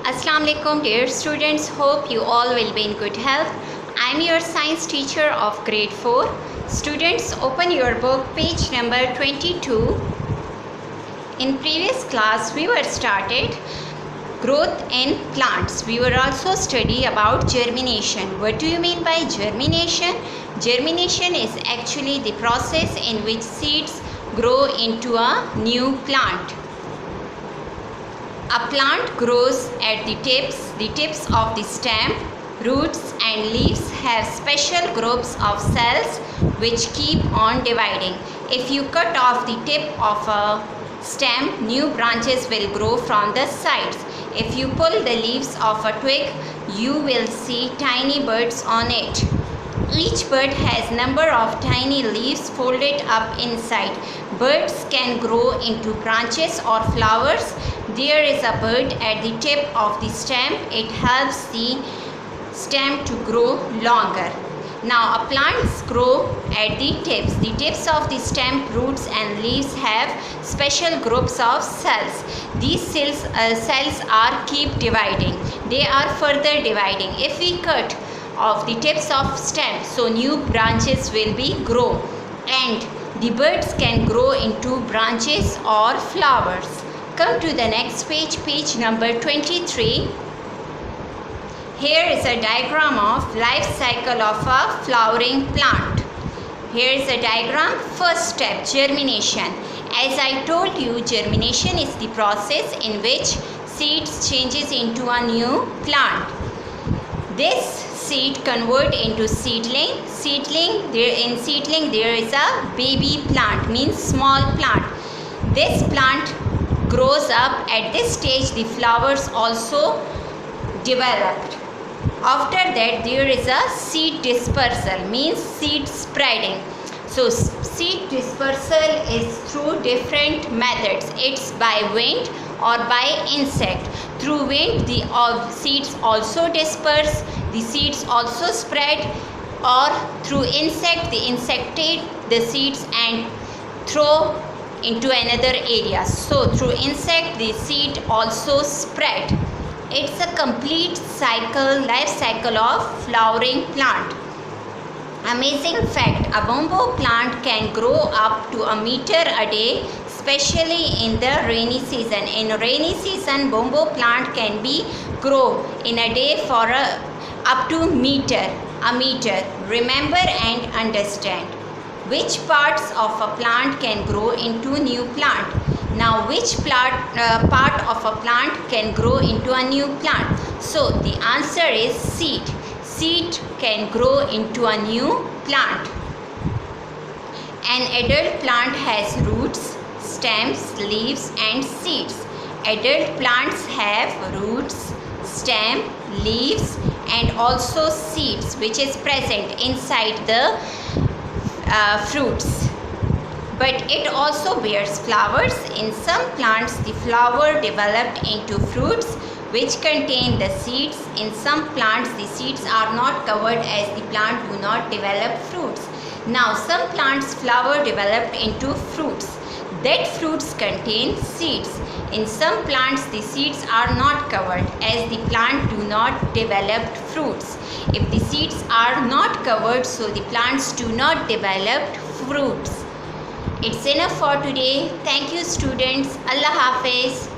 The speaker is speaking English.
Assalamu alaikum dear students, hope you all will be in good health. I am your science teacher of grade 4. Students, open your book page number 22. In previous class we were started growth in plants. We were also study about germination. What do you mean by germination? Germination is actually the process in which seeds grow into a new plant. A plant grows at the tips of the stem. Roots and leaves have special groups of cells which keep on dividing. If you cut off the tip of a stem, new branches will grow from the sides. If you pull the leaves of a twig, you will see tiny buds on it. Each bud has number of tiny leaves folded up inside. Buds can grow into branches or flowers. There is a bud at the tip of the stem. It helps the stem to grow longer. Now, plants grow at the tips. The tips of the stem, roots and leaves have special groups of cells. These cells are keep dividing. They are further dividing. If we cut off the tips of stem, so new branches will be grow, and the buds can grow into branches or flowers. Come to the next page, page number 23. Here is a diagram of life cycle of a flowering plant. Here is a diagram. First step, germination. As I told you, germination is the process in which seeds changes into a new plant. This seed convert into seedling. In seedling there is a baby plant, means small plant. This plant grows up. At this stage the flowers also developed. After that there is a seed dispersal, means seed spreading. So seed dispersal is through different methods. It's by wind or by insect. Through wind the seeds also disperse, the seeds also spread, or through insect the insectate the seeds and throw into another area. So through insect the seed also spread. It's a complete cycle, life cycle of flowering plant. Amazing fact, a bamboo plant can grow up to a meter a day, especially in the rainy season. In rainy season, bamboo plant can be grow in a day for up to a meter. Remember and understand. Which parts of a plant can grow into new plant? Now, which part of a plant can grow into a new plant? So, the answer is seed. Seed can grow into a new plant. An adult plant has roots, stems, leaves and seeds. Adult plants have roots, stem, leaves and also seeds which is present inside the fruits. But it also bears flowers. In some plants the flower developed into fruits which contain the seeds. In some plants the seeds are not covered as the plant do not develop fruits. Now some plants flower developed into fruits. That fruits contain seeds. In some plants the seeds are not covered as the plant do not develop fruits. If the seeds are not covered, so the plants do not develop fruits. It's enough for today. Thank you students. Allah Hafiz.